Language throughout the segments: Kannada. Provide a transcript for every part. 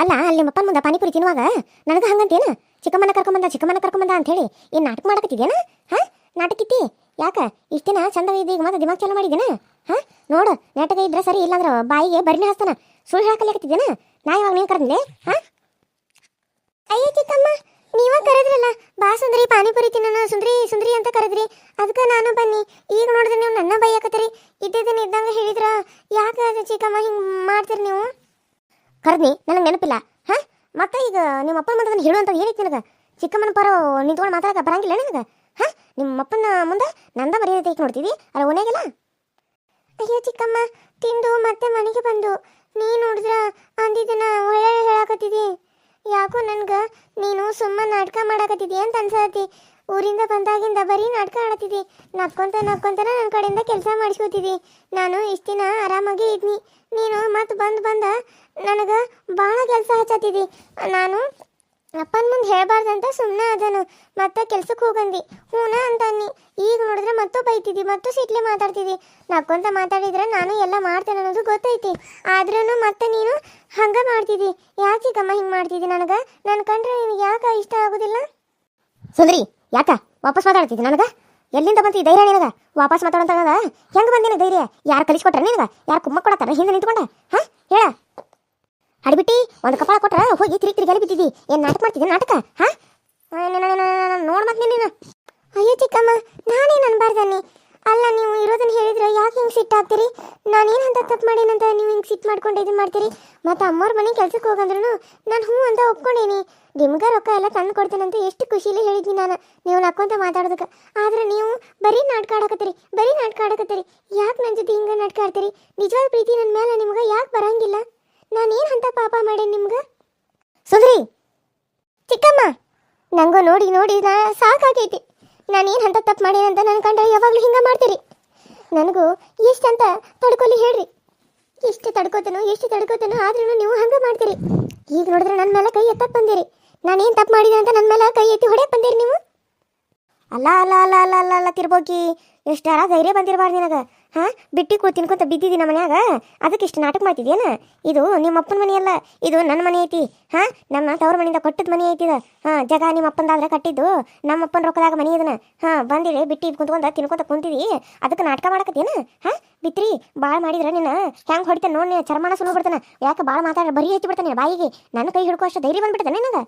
ಅಲ್ಲ ಅಲ್ಲಿ ನಿಮ್ಮಪ್ಪನ ಮುಂದೆ ಪಾನಿಪುರಿ ತಿನ್ನುವಾಗ ನನಗೆ ಹಂಗಂತೇನು ಚಿಕ್ಕಮ್ಮನ ಕರ್ಕೊಂಬಂದ ಅಂತ ಹೇಳಿ ಏನು ನಾಟಕ ಮಾಡಕತ್ತಿದ್ದೇನ? ಹಾ, ನಾಟಕಿತ್ತಿ ಯಾಕ ಇಷ್ಟ ದಿನ ಚಂದ ಈಗ ಮತ್ತೆ ದಿಮಾಗ್ ಚಾಲು ಮಾಡಿದ್ದೇನ? ಹಾ, ನೋಡು ನಾಟಕ ಇದ್ರೆ ಸರಿ, ಇಲ್ಲಾಂದ್ರೆ ಬಾಯಿಗೆ ಬರಿನೇ ಹಾಸ್ತಾನ. ಸುಳ್ಳು ಹೇಳಕಲಿಕತ್ತಿದ್ದೇನ? ನಾ ಇವಾಗ ನೀನು ಕರೆದ್ಲೆ? ಹಾ, ಅಯ್ಯೋ ಚಿಕ್ಕಮ್ಮ, ನೀವ ಕರೆದ್ರಲ್ಲ, ಬಾ ಸುಂದ್ರಿ ಪಾನಿಪುರಿ ತಿನ್ನೋಣ ಸುಂದ್ರಿ ಸುಂದ್ರಿ ಅಂತ ಕರೆದ್ರಿ, ಅದಕ್ಕೆ ನಾನು ಬನ್ನಿ. ಈಗ ನೋಡಿದ್ರೆ ನೀವು ನನ್ನ ಬೈಯಕತ್ತೀರಿ. ಇದ್ದಿದ್ದೇನೆ ಇದ್ದಂಗೆ ಹೇಳಿದ್ರ ಯಾಕೆ ಚಿಕ್ಕಮ್ಮ ಹಿಂಗೆ ಮಾಡ್ತೀರಿ ನೀವು? ಕರೆದ್ನಿ, ನನಗೆ ನೆನಪಿಲ್ಲ. ಹಾ, ಮತ್ತೆ ಈಗ ನಿಮ್ಮ ಅಪ್ಪನ ಮುಂದೆ ಹೇಳುವಂತ ಏನೈತಿ ನನಗೆ? ಚಿಕ್ಕಮ್ಮನ ಪರ ನಿಂತ್ಕೊಂಡು ಮಾತಾಡಕ ಬರಂಗಿಲ್ಲ ನನಗೆ? ಹಾ, ನಿಮ್ಮ ಅಪ್ಪನ ಮುಂದೆ ನಂದ ಮರ್ಯಾದೆ ಐತಿ ನೋಡ್ತಿದ್ದಿ ಅಲ್ಲ ಓನ್ಯಾಗೆಲ್ಲ. ಅಯ್ಯೋ ಚಿಕ್ಕಮ್ಮ, ತಿಂದು ಮತ್ತೆ ಮನೆಗೆ ಬಂದು ನೀ ನೋಡಿದ್ರ ಅಂದಿದ್ದನ್ನ ಒಳ್ಳೆ ಹೇಳಕತ್ತಿದ್ದಿ. ಯಾಕೋ ನನ್ಗೆ ನೀನು ಸುಮ್ಮನೆ ನಾಟಕ ಮಾಡಕತ್ತಿದ್ದಿ ಅಂತ ಅನ್ಸತಿ. ಊರಿಂದ ಬಂದಾಗಿಂದ ಬರೀ ನಾಟಕ ಆಡತ್ತಿದ್ದಿ. ನಕ್ಕೊಂತನ ನನ್ನ ಕಡೆಯಿಂದ ಕೆಲಸ ಮಾಡಿಸ್ಕೊತಿದ್ದಿ. ನಾನು ಇಷ್ಟು ದಿನ ಆರಾಮಾಗಿ ಇದ್ನಿ. ನೀನು ಮತ್ತೆ ಬಂದ ನನಗೆ ಭಾಳ ಕೆಲಸ ಹಚ್ಚತ್ತಿದ್ದಿ. ನಾನು ಅಪ್ಪನ ಮುಂದೆ ಹೇಳ್ಬಾರ್ದಂತ ಸುಮ್ಮನೆ ಅದನು, ಮತ್ತೆ ಕೆಲ್ಸಕ್ಕೆ ಹೋಗಂದಿ. ಹೂನ ಅಂತನ್ನಿ. ಈಗ ನೋಡಿದ್ರೆ ಮತ್ತೂ ಬೈತಿದ್ದಿ, ಮತ್ತೂ ಸಿಟ್ಲೆ ಮಾತಾಡ್ತಿದ್ದಿ. ನಕ್ಕೊಂತ ಮಾತಾಡಿದ್ರೆ ನಾನು ಎಲ್ಲ ಮಾಡ್ತೇನೆ ಅನ್ನೋದು ಗೊತ್ತೈತಿ. ಆದ್ರೂ ಮತ್ತೆ ನೀನು ಹಂಗೆ ಮಾಡ್ತಿದ್ದಿ. ಯಾಕೆ ಚಿಕ್ಕಮ್ಮ ಹಿಂಗೆ ಮಾಡ್ತಿದ್ದಿ? ನನಗೆ ನನ್ನ ಕಂಡ್ರೆ ನಿನಗೆ ಯಾಕೆ ಇಷ್ಟ ಆಗೋದಿಲ್ಲ? ಸುಂದ್ರಿ, ಯಾಕ ವಾಪಸ್ ಮಾತಾಡ್ತಿದ್ದಿ ನನಗೆ? ಎಲ್ಲಿಂದ ಬಂತು ಈ ಧೈರ್ಯ ನಿನಗೆ? ವಾಪಸ್ ಮಾತಾಡೋಂತ ಹೆಂಗೆ ಬಂದೇನೆ ಧೈರ್ಯ? ಯಾರು ಕಲಿಸ್ಕೊಟ್ರ ನಿನಗೆ? ಯಾರು ಕುಮ್ಮ ಕೊಡತ್ತಾರ ಹಿಂದೆ ನಿಂತ್ಕೊಂಡ? ಹಾ, ಹೇಳ. ಹಡಿಬಿಟ್ಟಿ ಒಂದು ಕಪಾಳ ಕೊಟ್ರ ಹೋಗಿ ತಿರುಗಿ ಅಲ್ಲಿ ಬಿದ್ದಿದ್ದಿ. ಏನು ನಾಟಕ ಮಾಡ್ತಿದ್ದೆ ನಾಟಕ? ಹಾ, ನೋಡ್ ಮತ್ತೆ ನೀನು. ಅಯ್ಯೋ ಚಿಕ್ಕಮ್ಮ, ನಾನೇನು ಅನ್ಬಾರ್ದನ್ನಿ. ಅಲ್ಲ, ನೀವು ಇರೋದನ್ನ ಹೇಳಿದ್ರೆ ಯಾಕೆ ಹಿಂಗೆ ಸಿಟ್ಟಾಗ್ತೀರಿ? ನಾನೇನು ಅಂತ ತಪ್ಪು ಮಾಡೇನಂತ ನೀವು ಹಿಂಗೆ ಸಿಟ್ಟು ಮಾಡ್ಕೊಂಡು ಇದು ಮಾಡ್ತೀರಿ? ಮತ್ತು ಅಮ್ಮವ್ರ ಮನೆ ಕೆಲ್ಸಕ್ಕೆ ಹೋಗಂದ್ರೂ ನಾನು ಹ್ಞೂ ಅಂತ ಒಪ್ಕೊಂಡೇನಿ. ನಿಮ್ಗೆ ರೊಕ್ಕ ಎಲ್ಲ ತಂದು ಕೊಡ್ತೇನಂತ ಎಷ್ಟು ಖುಷಿಲಿ ಹೇಳಿದ್ನಿ ನಾನು, ನೀವು ನಕ್ಕೊಂತ ಮಾತಾಡೋದಕ್ಕೆ. ಆದ್ರೆ ನೀವು ಬರೀ ನಾಟಕ ಆಡಕತ್ತೀರಿ. ಯಾಕೆ ನನ್ನ ಜೊತೆ ಹಿಂಗೆ ನಾಟಕ ಆಡ್ತೀರಿ? ನಿಜವಾದ ಪ್ರೀತಿ ನನ್ನ ಮೇಲೆ ನಿಮ್ಗೆ ಯಾಕೆ ಬರಂಗಿಲ್ಲ? ನಾನೇನು ಅಂತ ಪಾಪ ಮಾಡೇನಿ ನಿಮ್ಗೆ? ಸುಂದ್ರಿ, ಚಿಕ್ಕಮ್ಮ, ನಂಗೂ ನೋಡಿ ಸಾಕಾಗೈತಿ. ನಾನೇನು ಅಂತ ತಪ್ಪು ಮಾಡೇನಂತ ನನ್ನ ಕಂಡ್ರೆ ಯಾವಾಗಲೂ ಹಿಂಗೆ ಮಾಡ್ತೀರಿ. ನನಗೂ ಎಷ್ಟಂತ ತಡ್ಕೊಲಿ ಹೇಳ್ರಿ. ಎಷ್ಟು ತಡ್ಕೋತೇನೋ ಆದ್ರೂ ನೀವು ಹಂಗೆ ಮಾಡ್ತೀರಿ. ಈಗ ನೋಡಿದ್ರೆ ನನ್ನ ಮೇಲೆ ಕೈ ಎತ್ತಕ್ಕೆ ಬಂದಿರಿ. ನಾನೇನು ತಪ್ಪು ಮಾಡಿದೆ ಅಂತ ನನ್ನ ಮೇಲೆ ಕೈ ಎತ್ತಿ ಹೊಡೆಯಕ್ಕೆ ಬಂದಿರಿ ನೀವು? ಅಲ್ಲ ತಿರ್ಬೋಕಿ, ಎಷ್ಟಾರ ಧೈರ್ಯ ಬಂದಿರಬಾರ್ದು ನಿನಗೆ. ಹಾಂ, ಬಿಟ್ಟಿ ತಿನ್ಕೊಂತ ಬಿದ್ದಿದ್ದೀನಿ ನಮ್ಮ ಮನ್ಯಾಗ, ಅದಕ್ಕೆ ಇಷ್ಟು ನಾಟಕ ಮಾಡ್ತಿದ್ಯೇನ? ಇದು ನಿಮ್ಮ ಅಪ್ಪನ ಮನೆ ಅಲ್ಲ, ಇದು ನನ್ನ ಮನೆ ಐತಿ. ಹಾಂ, ನಮ್ಮ ತವ್ರ ಮನೆಯಿಂದ ಕೊಟ್ಟದ ಮನೆ ಐತಿ ಇದು. ಹಾಂ, ಜಗ ನಿಮ್ಮ ಅಪ್ಪಂದಾದ್ರೆ ಕಟ್ಟಿದ್ದು ನಮ್ಮ ಅಪ್ಪನ ರೊಕ್ಕದಾಗ ಮನೆ ಇದನ್ನ. ಹಾಂ, ಬಂದಿರಿ ಬಿಟ್ಟಿ ತಿನ್ಕೊಂತ ಕುಂತಿದಿ, ಅದಕ್ಕೆ ನಾಟಕ ಮಾಡಕತ್ತೇನ? ಹಾಂ, ಬಿತ್ರಿ ಭಾಳ ಮಾಡಿದ್ರೆ ನಿನ್ನ ಹೆಂಗೆ ಹೊಡಿತಾನೆ ನೋಡಿ, ಚರ್ಮನ ಸುಳ್ಳು ಬಿಡ್ತಾನೆ. ಯಾಕೆ ಭಾಳ ಮಾತಾಡ ಬರೀ ಹಚ್ಚಿ ಬಿಡ್ತಾನೆ ಬಾಯಿಗೆ. ನನ್ನ ಕೈ ಹಿಡ್ಕೋ ಅಷ್ಟು ಧೈರ್ಯ ಬಂದ್ಬಿಡ್ತಾನೆ ನನಗೆ.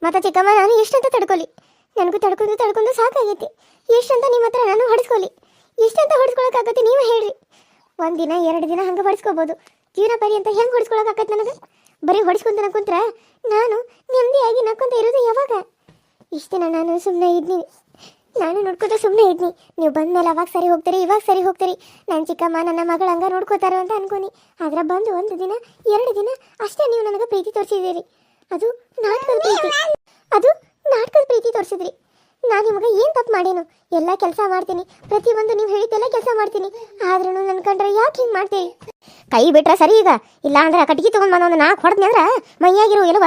ಮತ್ತೆ ಚಿಕ್ಕಮ್ಮ, ನಾನು ಎಷ್ಟಂತ ತಡ್ಕೊಲಿ? ನನಗೂ ತಡ್ಕೊಂಡು ಸಾಕಾಗೈತಿ. ಎಷ್ಟಂತ ನಿಮ್ಮ ಹತ್ರ ನಾನು ಹೊಡಿಸ್ಕೊಲಿ? ಎಷ್ಟಂತ ಹೊಡಿಸ್ಕೊಳಕ್ಕಾಗತ್ತೆ ನೀವೇ ಹೇಳ್ರಿ? ಒಂದಿನ 2 ದಿನ ಹಂಗೆ ಹೊಡಿಸ್ಕೋಬೋದು. ಜೀವನ ಪರಿ ಅಂತ ಹೆಂಗೆ ಹೊಡಿಸ್ಕೊಳಕ್ಕಾಗತ್ತೆ ನನಗೆ? ಬರೀ ಹೊಡಿಸ್ಕೊಂತ ಕುಂತ್ರೆ ನಾನು ನೆಮ್ಮದಿಯಾಗಿ ನಕ್ಕೊಂತ ಇರೋದು ಯಾವಾಗ? ಇಷ್ಟು ದಿನ ನಾನು ಸುಮ್ಮನೆ ಇದ್ನಿ, ನಾನು ನೋಡ್ಕೋತ ಸುಮ್ಮನೆ ಇದ್ನಿ. ನೀವು ಬಂದ್ಮೇಲೆ ಅವಾಗ ಸರಿ ಹೋಗ್ತೀರಿ, ಇವಾಗ ಸರಿ ಹೋಗ್ತೀರಿ. ನನ್ನ ಚಿಕ್ಕಮ್ಮ ನನ್ನ ಮಗಳು ಹಂಗೆ ನೋಡ್ಕೋತಾರೋ ಅಂತ ಅನ್ಕೊನಿ. ಆದ್ರೆ ಬಂದು 1 ದಿನ 2 ದಿನ ಅಷ್ಟೇ ನೀವು ನನಗೆ ಪ್ರೀತಿ ತೋರಿಸಿದ್ದೀರಿ. ಅದು ನಾಟಕದ ಪ್ರೀತಿ ತೋರಿಸಿದ್ರಿ. ನಾನು ನಿಮಗೆ ಏನು ತಪ್ಪು ಮಾಡೇನು? ಎಲ್ಲ ಕೆಲಸ ಮಾಡ್ತೀನಿ, ಪ್ರತಿಯೊಂದು ನೀವು ಹೇಳಿದ್ದೆಲ್ಲ ಕೆಲಸ ಮಾಡ್ತೀನಿ. ಆದ್ರೂ ನನ್ನ ಕಂಡ್ರೆ ಯಾಕೆ ಹಿಂಗೆ ಮಾಡ್ತೀರಿ? ಕೈ ಬಿಟ್ರೆ ಸರಿ, ಈಗ ಇಲ್ಲ ಅಂದ್ರೆ ಕಟ್ಟಿಗೆ ತೊಗೊಂಡು ಬಂದು 4 ಹೊಡೆದ್ನಿ ಅಂದ್ರೆ ಮೈಯಾಗಿರೋ ಇಲ್ವ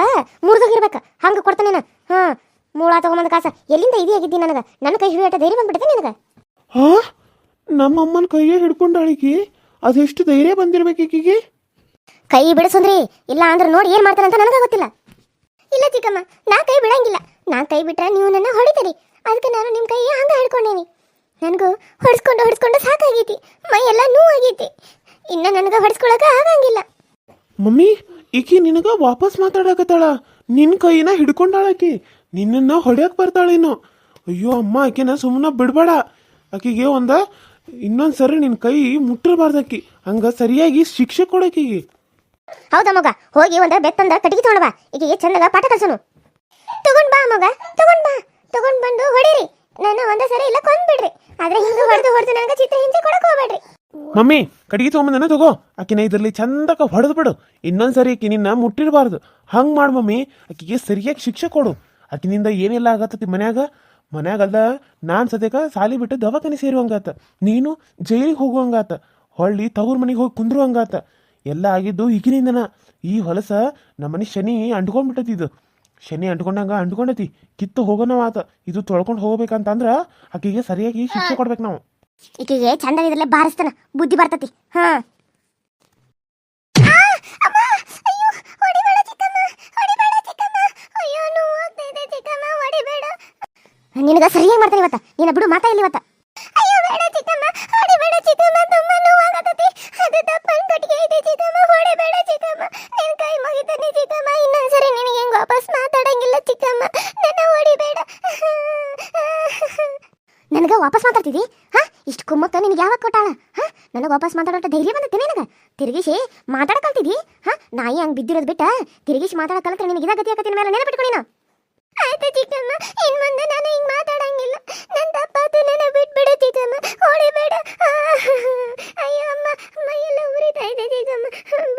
ಮುರಿದೋಗಿರ್ಬೇಕು. ಹಂಗೆ ಕೊಡ್ತಾನೇನ? ಹಾಂ, ಮೂಳ ತೊಗೊಂಬಂದು ಕಾಸ ಎಲ್ಲಿಂದ ಇದೆಯಾಗಿದ್ದೀನಿ ನನಗೆ? ನನ್ನ ಕೈ ಹಿಡಿಯೋಟ ಧೈರ್ಯ ಬಂದ್ಬಿಡುತ್ತೆ ನಿನಗೆ? ಹಾಂ, ನಮ್ಮಮ್ಮನ ಕೈಯೇ ಹಿಡ್ಕೊಂಡಾಳಿಕಿ, ಅದೆಷ್ಟು ಧೈರ್ಯ ಬಂದಿರ್ಬೇಕು ಈಕಿಗೆ? ಕೈ ಬಿಡಿಸಂದ್ರಿ, ಇಲ್ಲ ಅಂದ್ರೆ ನೋಡಿ ಏನು ಮಾಡ್ತಾನೆ ಅಂತ ನನಗೆ ಗೊತ್ತಿಲ್ಲ. ಇಲ್ಲ ಚಿಕ್ಕಮ್ಮ, ನಾ ಕೈ ಬಿಡಂಗಿಲ್ಲ. ನಾ ಕೈ ಬಿಟ್ರೆ ನೀವು ನನ್ನ ಹೊಡಿತೀರಿ. ಅದಕ್ಕೆ ನಾನು ನಿಮ್ಮ ಕೈ ಹಂಗೆ ಹಿಡ್ಕೊಂಡೇನಿ. ನನಗೂ ಹೊಡಿಸ್ಕೊಂಡು ಸಾಕಾಗೈತಿ, ಮೈ ಎಲ್ಲ ನೋವಾಗೈತಿ. ಇನ್ನು ನನಗೆ ಹೊಡಿಸ್ಕೊಳಕ್ಕೆ ಆಗಂಗಿಲ್ಲ. ಮಮ್ಮಿ, ಈಕಿ ನಿನಗ ವಾಪಸ್ ಮಾತಾಡಕತ್ತಾಳ. ನಿನ್ನ ಕೈನ ಹಿಡ್ಕೊಂಡಾಳಕಿ, ನಿನ್ನನ್ನು ಹೊಡ್ಯಕ್ಕೆ ಬರ್ತಾಳೇನು? ಅಯ್ಯೋ ಅಮ್ಮ, ಆಕಿನ ಸುಮ್ಮನೆ ಬಿಡ್ಬೇಡ. ಆಕಿಗೆ ಇನ್ನೊಂದು ಸರಿ ನಿನ್ನ ಕೈ ಮುಟ್ಟಿರಬಾರ್ದಕ್ಕಿ. ಹಂಗೆ ಸರಿಯಾಗಿ ಶಿಕ್ಷೆ ಕೊಡಕೀಗಿ. ಹೌದಾ ಮಗ, ಹೋಗಿ ಒಂದು ಬೆತ್ತಂದ ಕಟ್ಟಿಗೆ ತಗೊಂಡ್ ಬಾ. ಈಗ ಚಂದಾಗ ಪಾಠ ಕಲ್ಸೋನು. ತಗೊಂಡ್ ಬಾ ಮಗ, ತಗೊಂಡ್ ಬಂದು ಹೊಡೀರಿ. ನಾನು ಒಂದೇ ಸರಿ ಇಲ್ಲ ಕೊಂದ್ಬಿಡ್ರಿ. ಆದ್ರೆ ಹಿಂಗೆ ಹೊಡೆದು ನನಗೆ ಚಿತ್ರ ಹಿಂಸೆ ಕೊಡಕ್ ಹೋಗ್ಬೇಡ್ರಿ. ಮಮ್ಮಿ, ಕಟ್ಟಿಗೆ ತಗೊಂಬಂದನ ತಗೋ. ಆಕಿನ ಇದರಲ್ಲಿ ಚಂದಕ ಹೊಡೆದು ಬಿಡು. ಇನ್ನೊಂದ್ಸರಿ ಆಕಿ ನಿನ್ನ ಮುಟ್ಟಿರಬಾರ್ದು. ಹಂಗೆ ಮಾಡು ಮಮ್ಮಿ. ಆಕಿಗೆ ಸರಿಯಾಗಿ ಶಿಕ್ಷೆ ಕೊಡು. ಆಕಿನಿಂದ ಏನೆಲ್ಲ ಆಗತ್ತತಿ ಮನ್ಯಾಗಲ್ಲ. ನಾನು ಸದ್ಯಕ ಸಾಲಿ ಬಿಟ್ಟು ದವಾಖಾನೆ ಸೇರುವಂಗಾತ, ನೀನು ಜೈಲಿಗೆ ಹೋಗುವಂಗಾತ, ಹೊಳ್ಳಿ ತವ್ರ ಮನೆಗೆ ಹೋಗಿ ಕುಂದ್ರುವಂಗಾತ. ಎಲ್ಲ ಆಗಿದ್ದು ಈಗಿನಿಂದನ. ಈ ಹೊಲಸ ನಮ್ಮನೆ ಶನಿ ಅಂಟ್ಕೊಂಡ್ಬಿಟ್ಟತಿ. ಇದು ಶನಿ ಅಂಟ್ಕೊಂಡೈತಿ. ಕಿತ್ತು ಹೋಗೋಣ ಆತ. ಇದು ತೊಳ್ಕೊಂಡು ಹೋಗ್ಬೇಕಂತಂದ್ರ ಆಕಿಗೆ ಸರಿಯಾಗಿ ಶಿಕ್ಷೆ ಕೊಡ್ಬೇಕು ನಾವು. ಈಕೆಗೆ ಚಂದ ಇದ್ರಲ್ಲೇ ಬಾರಿಸ್ತಾನ, ಬುದ್ಧಿ ಬರ್ತತಿ. ಹಾ, ನಿನಗೆ ಸರಿಯಾಗಿ ಮಾಡ್ತಾರೆ ಇವತ್ತ. ನೀನು ಬಿಡು ಮಾತಾ ಇಲ್ಲ ಇವತ್ತ. ಅಯ್ಯೋ ಬೇಡ ಚಿಕ್ಕಮ್ಮ, ಹೊಡಿಬೇಡ ಚಿಕ್ಕಮ್ಮ, ತುಂಬಾ ನೋವಾಗತೈತಿ. ಅದು ತಪ್ಪನ್ ಕಟ್ಟಿಗೆ ಐತಿ ಚಿಕ್ಕಮ್ಮ, ಹೊಡಿಬೇಡ ಚಿಕ್ಕಮ್ಮ. ನಿನ್ ಕೈ ಮುಗಿತಾನೆ ಚಿಕ್ಕಮ್ಮ, ಇನ್ನೊಂದ್ಸರಿ ನಿನಗೆ ಹೆಂಗ್ ವಾಪಸ್ ಮಾತಾಡಂಗಿಲ್ಲ ಚಿಕ್ಕಮ್ಮ, ನನ್ನ ಹೊಡಿಬೇಡ. ನನಗೆ ವಾಪಸ್ ಮಾತಾಡ್ತಿದ್ದಿ? ಹಾ, ಇಷ್ಟು ಕುಮ್ಮಕ್ಕ ನಿನಗೆ ಯಾವಾಗ ಕೊಟ್ಟಾಳ? ಹಾ, ನನಗೆ ವಾಪಸ್ ಮಾತಾಡೋಟ ಧೈರ್ಯ ಬಂದತ್ತೆ ನಿನಗೆ? ತಿರುಗಿಸಿ ಮಾತಾಡಕಲ್ತಿದ್ದಿ? ಹಾ, ನಾಯಿ ಹಂಗೆ ಬಿದ್ದಿರೋದು ಬಿಟ್ಟ ತಿರುಗಿಸಿ ಮಾತಾಡಕಲ್ತ್ರೆ ನಿನಗೆ ಇದಾಗತಿ ಆಕತಿನ ಮೇಲೆ ನೆನಪಿಟ್ಕೊಳ್ಳಿ ನಾ. ಆಯ್ತು ಚಿಕ್ಕಮ್ಮ, ಇನ್ ಮುಂದೆ ನಾನು ಹಿಂಗ್ ಮಾತಾಡಂಗಿಲ್ಲ. ನನ್ನ ತಪ್ಪಾತು, ನನ್ನ ಬಿಟ್ಬಿಡು ಚಿಕ್ಕಮ್ಮ, ಹೊಡಿಬೇಡ. ಅಯ್ಯೋ ಅಮ್ಮ, ಮೈಯೆಲ್ಲ ಉರಿತಾ ಇದೆ ಚಿಕ್ಕಮ್ಮ,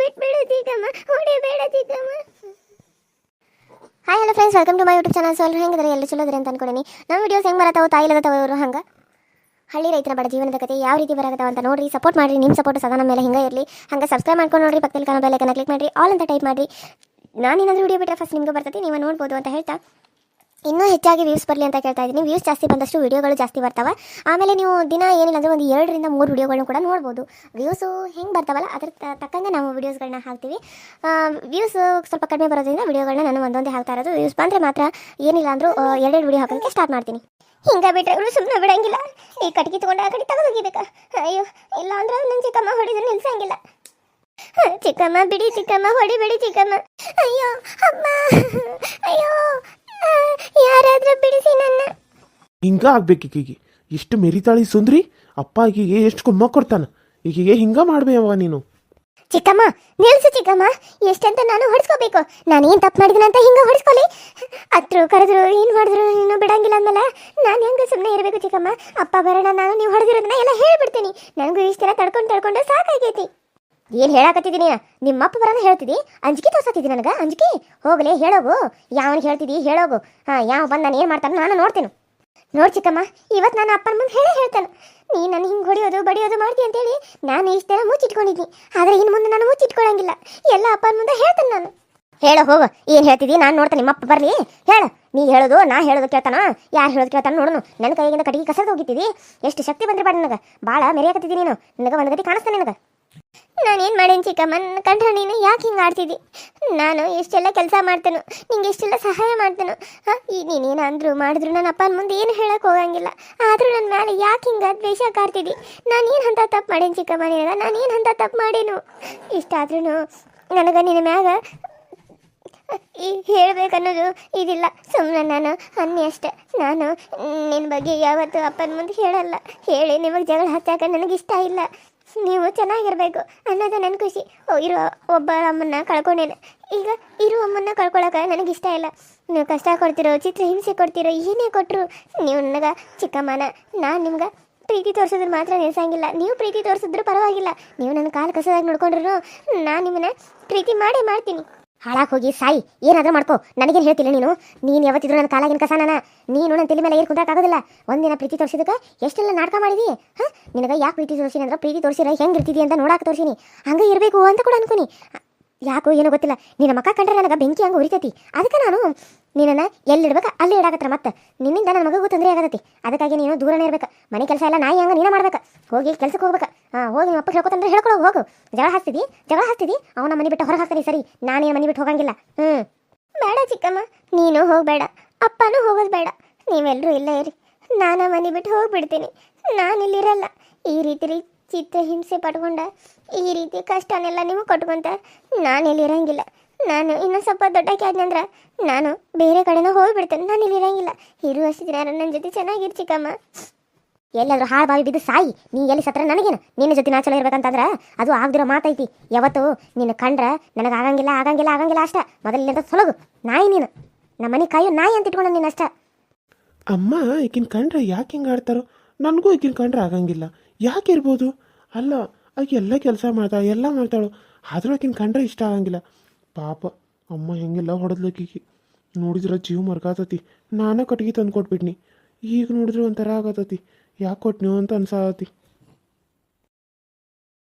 ಬಿಟ್ಬಿಡು ಚಿಕ್ಕಮ್ಮ, ಹೊಡಿಬೇಡ ಚಿಕ್ಕಮ್ಮ. Hi hello friends, welcome to my YouTube channel. So ಎಲ್ಲರೂ ಹೆಂಗಿದ್ರೆ ಎಲ್ಲ ಚಲೋದ್ರಿ ಅಂತ ಅನ್ಕೊಂಡಿನಿ. ನಮ್ಮ ವಿಡಿಯೋಸ್ ಹೆಂಗೆ ಬರತ್ತಾವ, ತಾಯಿ ಇಲ್ಲದತ್ತಾವ ಇವರು ಹಂಗೆ ಹಳ್ಳಿ ರೈತರ ಬಡ ಜೀವನದ ಕತೆ ಯಾವ ರೀತಿ ಬರಕತ್ತಾವ ಅಂತ ನೋಡ್ರಿ. ಸಪೋರ್ಟ್ ಮಾಡಿರಿ, ನಿಮ್ಮ ಸಪೋರ್ಟ್ ಸದಾ ನಮ್ಮ ಮೇಲೆ ಹಿಂಗೆ ಇರಲಿ. ಹಂಗೆ ಸಬ್ಸ್ಕ್ರೈಬ್ ಮಾಡ್ಕೊಂಡು ನೋಡ್ರಿ, ಪಕ್ಕದಲ್ಲಿ ಕಾಣೋ ಬೆಲ್ ಐಕನ್ನ ಕ್ಲಿಕ್ ಮಾಡಿರಿ, ಆಲ್ ಅಂತ ಟೈಪ್ ಮಾಡಿರಿ. ನಾನೇನಾದರೂ ವಿಡಿಯೋ ಬಿಟ್ಟರೆ ಫಸ್ಟ್ ನಿಮ್ಗೆ ಬರ್ತೈತಿ, ನೀವು ನೋಡ್ಬೋದು ಅಂತ ಹೇಳ್ತಾ ಇನ್ನೂ ಹೆಚ್ಚಾಗಿ ವ್ಯೂಸ್ ಬರಲಿ ಅಂತ ಕೇಳ್ತಾ ಇದ್ದೀನಿ. ವ್ಯೂಸ್ ಜಾಸ್ತಿ ಬಂದಷ್ಟು ವಿಡಿಯೋಗಳು ಜಾಸ್ತಿ ಬರ್ತಾವೆ. ಆಮೇಲೆ ನೀವು ದಿನ ಏನಿಲ್ಲ ಅಂದರೆ ಒಂದು 2 ರಿಂದ 3 ವಿಡಿಯೋಗಳನ್ನ ಕೂಡ ನೋಡ್ಬೋದು. ವ್ಯೂಸು ಹೆಂಗೆ ಬರ್ತಾವಲ್ಲ ಅದ್ರ ತಕ್ಕಂಗೆ ನಾವು ವಿಡಿಯೋಸ್ಗಳನ್ನ ಹಾಕ್ತೀವಿ. ವ್ಯೂಸ್ ಸ್ವಲ್ಪ ಕಡಿಮೆ ಬರೋದ್ರಿಂದ ವಿಡಿಯೋಗಳನ್ನ ನಾನು ಒಂದೊಂದೇ ಹಾಕ್ತಾ ಇರೋದು. ವ್ಯೂಸ್ ಬಂದರೆ ಮಾತ್ರ ಏನಿಲ್ಲ ಅಂದರೂ 2 ವಿಡಿಯೋ ಹಾಕೋಕ್ಕೆ ಸ್ಟಾರ್ಟ್ ಮಾಡ್ತೀನಿ. ಹಿಂಗೆ ಬಿಟ್ಟರೆ ಅವರು ಸುಮ್ಮನೆ ಬಿಡಂಗಿಲ್ಲ. ಈ ಕಟ್ಗೆ ತೊಗೊಂಡು ಆ ಕಡೆ ತೆಗೆದೋಗಿಬೇಕಾ? ಅಯ್ಯೋ, ಇಲ್ಲ ಅಂದ್ರೆ ನನ್ನ ಚಿಕ್ಕಮ್ಮ ಹೊಡಿದ್ರೆ ನಿಲ್ಸಂಗಿಲ್ಲ. ಚಿಕ್ಕಮ್ಮ ಬಿಡಿ ಚಿಕ್ಕಮ್ಮ, ಹೊಡಿಬೇಡಿ ಚಿಕ್ಕಮ್ಮ. ಅಯ್ಯೋ ಅಮ್ಮ, ಅಯ್ಯೋ, ಯಾರಾದ್ರೂ ಬಿಡಿಸಿ ನನ್ನ. ಹಿಂಗ ಆಗ್ಬೇಕು ಈಕಿಗೆ. ಎಷ್ಟು ಮೆರಿತಾಳಿ ಸುಂದ್ರಿ. ಅಪ್ಪ ಈಕಿಗೆ ಎಷ್ಟು ಕುಮ್ಮ ಕೊಡ್ತಾನ. ಈಕಿಗೆ ಹಿಂಗ ಮಾಡ್ಬೇಯವ್ವ ನೀನು. ಚಿಕ್ಕಮ್ಮ ನಿಲ್ಸು ಚಿಕ್ಕಮ್ಮ, ಎಷ್ಟಂತ ನಾನು ಹೊಡಿಸ್ಕೋಬೇಕು? ನಾನು ಏನು ತಪ್ಪು ಮಾಡಿದ್ದೀನಿ ಅಂತ ಹಿಂಗೆ ಹೊಡಿಸ್ಕೊಳ್ಳಿ? ಅತ್ರು ಕರೆದ್ರು ಏನು ಮಾಡಿದ್ರು ನೀನು ಬಿಡಂಗಿಲ್ಲ ಅಂದಲ್ಲ, ನಾನು ಹೆಂಗೆ ಸುಮ್ಮನೆ ಇರಬೇಕು ಚಿಕ್ಕಮ್ಮ? ಅಪ್ಪ ಬರೋಣ, ನಾನು ನೀವು ಹೊಡೆದಿರೋದನ್ನ ಎಲ್ಲ ಹೇಳ್ಬಿಡ್ತೀನಿ. ನನಗೂ ಇಷ್ಟು ದಿನ ತಡ್ಕೊಂಡು ಸಾಕಾಗೈತಿ. ಏನು ಹೇಳಾಕತ್ತಿದ್ದೀನಿ? ನಿಮ್ಮಪ್ಪ ಬರೋಣ ಹೇಳ್ತಿದ್ದಿ, ಅಂಜಿಕೆ ತೋರ್ಸತ್ತಿದ್ದಿ ನನಗೆ? ಅಂಜಿಕೆ ಹೋಗಲೇ ಹೇಳೋಗು. ಯಾವನಿಗೆ ಹೇಳ್ತಿದ್ದಿ ಹೇಳೋಗು. ಹಾಂ, ಯಾವ ಬಂದು ನಾನು ಏನು ಮಾಡ್ತಾನೆ ನಾನು ನೋಡ್ತೇನೆ. ನೋಡಿ ಚಿಕ್ಕಮ್ಮ, ಇವತ್ತು ನಾನು ಅಪ್ಪನ ಮುಂದೆ ಹೇಳ್ತಾನೆ, ನೀ ನನ್ನ ಹಿಂಗೆ ಹೊಡಿಯೋದು ಬಡಿಯೋದು ಮಾಡ್ತೀವಿ ಅಂತೇಳಿ ನಾನು ಇಷ್ಟು ದಿನ ಮುಚ್ಚಿಟ್ಕೊಂಡಿದ್ನಿ. ಆದರೆ ಇನ್ನು ಮುಂದೆ ನಾನು ಮುಚ್ಚಿಟ್ಕೊಳ್ಳಂಗಿಲ್ಲ, ಎಲ್ಲ ಅಪ್ಪನ ಮುಂದೆ ಹೇಳ್ತಾನೆ ನಾನು. ಹೇಳೋ ಹೋಗು, ಏನು ಹೇಳ್ತಿದ್ದಿ ನಾನು ನೋಡ್ತಾನೆ. ನಿಮ್ಮಪ್ಪ ಬರಲಿ ಹೇಳು. ನೀ ಹೇಳೋದು ನಾ ಹೇಳೋದು ಕೇಳ್ತಾನ? ಯಾರು ಹೇಳೋದು ಕೇಳ್ತಾನೆ ನೋಡೋನು. ನನ್ನ ಕೈಗಿಂದ ಕಟ್ಟಿಗೆ ಕಸದ ಹೋಗಿತ್ತಿದ್ದಿ. ಎಷ್ಟು ಶಕ್ತಿ ಬಂದ್ರೆ ಬಾಡ ನನಗೆ. ಭಾಳ ಮೆರೆಯಾಕತ್ತಿದ್ದಿ ನೀನು. ನನಗೆ ಒಂದು ಗತಿ ಕಾಣಿಸ್ತಾನೆ ನನಗೆ. ನಾನೇನು ಮಾಡೇನು ಚಿಕ್ಕಮ್ಮ? ನನ್ನ ಕಂಡ್ರೆ ನೀನು ಯಾಕೆ ಹಿಂಗೆ ಆಡ್ತಿದ್ದಿ? ನಾನು ಎಷ್ಟೆಲ್ಲ ಕೆಲಸ ಮಾಡ್ತೇನೆ, ನಿಂಗೆ ಎಷ್ಟೆಲ್ಲ ಸಹಾಯ ಮಾಡ್ತೇನೆ. ಹಾಂ, ಈಗ ನೀನೇನು ಅಂದರು ಮಾಡಿದ್ರು ನನ್ನ ಅಪ್ಪನ ಮುಂದೆ ಏನು ಹೇಳೋಕೆ ಹೋಗಂಗಿಲ್ಲ. ಆದರೂ ನನ್ನ ಮೇಲೆ ಯಾಕೆ ಹಿಂಗೆ ದ್ವೇಷ ಕಾಡ್ತಿದ್ದಿ? ನಾನೇನು ಅಂತ ತಪ್ಪು ಮಾಡೇನು ಚಿಕ್ಕಮ್ಮ ನಿನಗೆ? ನಾನೇನು ಅಂತ ತಪ್ಪು ಮಾಡೇನು? ಇಷ್ಟಾದ್ರೂ ನನಗೆ ನಿನ್ನ ಮ್ಯಾಗ ಹೇಳಬೇಕನ್ನೋದು ಇದಿಲ್ಲ. ಸುಮ್ಮನೆ ನಾನು ಅನ್ನಿ ಅಷ್ಟೆ. ನಾನು ನಿನ್ನ ಬಗ್ಗೆ ಯಾವತ್ತೂ ಅಪ್ಪನ ಮುಂದೆ ಹೇಳಲ್ಲ. ಹೇಳಿ ನಿಮಗೆ ಜಗಳ ಹಚ್ಚಾಕ ನನಗಿಷ್ಟ ಇಲ್ಲ. ನೀವು ಚೆನ್ನಾಗಿರ್ಬೇಕು ಅನ್ನೋದು ನನ್ನ ಖುಷಿ. ಇರೋ ಒಬ್ಬ ಅಮ್ಮನ್ನ ಕಳ್ಕೊಂಡೇನೆ, ಈಗ ಇರೋ ಅಮ್ಮನ್ನ ಕಳ್ಕೊಳಕ್ಕೆ ನನಗಿಷ್ಟ ಇಲ್ಲ. ನೀವು ಕಷ್ಟ ಕೊಡ್ತಿರೋ, ಚಿತ್ರ ಹಿಂಸೆ ಕೊಡ್ತಿರೋ, ಏನೇ ಕೊಟ್ಟರು ನೀವು ನನಗೆ ಚಿಕ್ಕಮ್ಮನ. ನಾನು ನಿಮ್ಗೆ ಪ್ರೀತಿ ತೋರಿಸಿದ್ರೆ ಮಾತ್ರ ನಿಲ್ಸಂಗಿಲ್ಲ. ನೀವು ಪ್ರೀತಿ ತೋರಿಸಿದ್ರು ಪರವಾಗಿಲ್ಲ, ನೀವು ನನ್ನ ಕಾಲು ಕಸದಾಗಿ ನೋಡ್ಕೊಂಡ್ರು ನಾನು ನಿಮ್ಮನ್ನ ಪ್ರೀತಿ ಮಾಡೇ ಮಾಡ್ತೀನಿ. ಹಾಳಾಗಿ ಹೋಗಿ ಸಾಯಿ, ಏನಾದರೂ ಮಾಡ್ಕೋ, ನನಗೇನು ಹೇಳ್ತಿಲ್ಲ ನೀನು. ನೀನು ಯಾವತ್ತಿದ್ರು ನನ್ನ ಕಾಲಾಗಿನ ಕಸನ. ನೀನು ನನ್ನ ತಲೆ ಮೇಲೆ ಏರ್ ಕುಂದ್ರಾಕಾಗೋದಿಲ್ಲ. ಒಂದಿನ ಪ್ರೀತಿ ತೋರಿಸಿದಕ್ಕೆ ಎಷ್ಟೆಲ್ಲ ನಾಟಕ ಮಾಡಿದಿ. ಹಾಂ, ನಿನಗೆ ಯಾಕೆ ಪ್ರೀತಿ ತೋರಿಸಿನಿ ಅಂದ್ರೆ ಪ್ರೀತಿ ತೋರಿಸಿರ ಹೆಂಗೆ ಇರ್ತಿದ್ದಿ ಅಂತ ನೋಡಾಕ ತೋರಿಸಿನಿ. ಹಂಗೆ ಇರಬೇಕು ಅಂತ ಕೂಡ ಅನ್ಕೊನಿ. ಯಾಕೋ ಏನೋ ಗೊತ್ತಿಲ್ಲ, ನಿನ್ನ ಮಕ್ಕ ಕಂಡ್ರೆ ನನಗೆ ಬೆಂಕಿ ಹಂಗೆ ಉರಿತೈತಿ. ಅದಕ್ಕೆ ನಾನು ನಿನ್ನನ್ನು ಎಲ್ಲಿಡ್ಬೇಕು ಅಲ್ಲಿ ಇಡಾಕತ್ರ. ಮತ್ತೆ ನಿನ್ನಿಂದ ನನ್ನ ಮಗಗೂ ತೊಂದರೆ ಆಗತೈತಿ. ಅದಕ್ಕಾಗಿ ನೀನು ದೂರನೇ ಇರ್ಬೇಕು. ಮನೆ ಕೆಲಸ ಎಲ್ಲ ನಾಯಿ ಹಂಗೆ ನೀನು ಮಾಡ್ಬೇಕು. ಹೋಗಿ ಕೆಲ್ಸಕ್ಕೆ ಹೋಗ್ಬೇಕು. ಹಾಂ, ಹೋಗಿ ನಿಮ್ಮ ಅಪ್ಪ ಹೇಳ್ಕೊತಂದ್ರೆ ಹೇಳ್ಕೊಳೋಗಿ ಹೋಗು. ಜಗಳ ಹಾಸ್ತಿದ್ದಿ ಅವನ ಮನೆ ಬಿಟ್ಟು ಹೊರಗೆ ಹಾಕ್ತಾನೆ. ಸರಿ, ನಾನೇನು ಮನೆ ಬಿಟ್ಟು ಹೋಗಂಗಿಲ್ಲ. ಬೇಡ ಚಿಕ್ಕಮ್ಮ, ನೀನು ಹೋಗಬೇಡ, ಅಪ್ಪನೂ ಹೋಗೋದು ಬೇಡ. ನೀವೆಲ್ಲರೂ ಇಲ್ಲೇ ಇರಿ, ನಾನು ಮನೆ ಬಿಟ್ಟು ಹೋಗ್ಬಿಡ್ತೀನಿ. ನಾನಿಲ್ಲಿರಲ್ಲ. ಈ ರೀತಿ ಚಿತ್ರ ಹಿಂಸೆ ಪಟ್ಕೊಂಡ, ಈ ರೀತಿ ಕಷ್ಟನೆಲ್ಲ ನೀವು ಕೊಟ್ಕೊಂತ ನಾನಿಲ್ಲಿರಂಗಿಲ್ಲ. ನಾನು ಇನ್ನೂ ಸ್ವಲ್ಪ ದೊಡ್ಡಕ್ಕೆ ಆದ್ನಂದ್ರೆ ನಾನು ಬೇರೆ ಕಡೆನೂ ಹೋಗಿಬಿಡ್ತೇನೆ. ನಾನು ಇಲ್ಲಿರಂಗಿಲ್ಲ. ಇರುವಷ್ಟು ದಿನ ನನ್ನ ಜೊತೆ ಚೆನ್ನಾಗಿರು ಚಿಕ್ಕಮ್ಮ. ಎಲ್ಲಾದರೂ ಹಾಳು ಬಾವಿ ಬಿದ್ದು ಸಾಯಿ. ನೀ ಎಲ್ಲಿ ಸತ್ರ ನನಗೇನು? ನಿನ್ನ ಜೊತೆ ನಾ ಚಲೋ ಇರ್ಬೇಕಂತಂದ್ರೆ ಅದು ಆಗದಿರೋ ಮಾತೈತಿ. ಯಾವತ್ತು ನಿನ್ನ ಕಂಡ್ರೆ ನನಗೆ ಆಗಂಗಿಲ್ಲ ಅಷ್ಟ. ಮೊದಲಿಂದ ಸೊಲಗು ನಾಯಿ ನೀನು. ನಮ್ಮ ಮನೆ ಕಾಯೋ ನಾಯಿ ಅಂತ ಇಟ್ಕೊಂಡು ನೀನು ಅಷ್ಟ. ಅಮ್ಮ ಈಕಿನ ಕಂಡ್ರೆ ಯಾಕೆ ಹಿಂಗೆ ಆಡ್ತಾರೋ? ನನಗೂ ಈಕಿನ ಕಂಡ್ರೆ ಆಗಂಗಿಲ್ಲ. ಯಾಕೆ ಇರ್ಬೋದು? ಅಲ್ಲ, ಆಕೆ ಎಲ್ಲ ಕೆಲಸ ಮಾಡ್ತಾಳೆ, ಎಲ್ಲ ಮಾಡ್ತಾಳು, ಆದರೂ ಆಕಿನ ಕಂಡ್ರೆ ಇಷ್ಟ ಆಗಂಗಿಲ್ಲ. ಪಾಪ ಅಮ್ಮ ಹೆಂಗೆಲ್ಲ ಹೊಡೆದ್ಲಕ್ಕೀಕಿ. ನೋಡಿದ್ರೆ ಜೀವ ಮರ್ಗಾತತಿ. ನಾನೇ ಕಟ್ಗೆ ತಂದು ಕೊಟ್ಬಿಟ್ನಿ. ಈಗ ನೋಡಿದ್ರೆ ಒಂಥರ ಆಗತತಿ. ಯಾಕೆ ಕೊಟ್ನ್ಯೋ ಅಂತ ಅನ್ಸಾತಿ.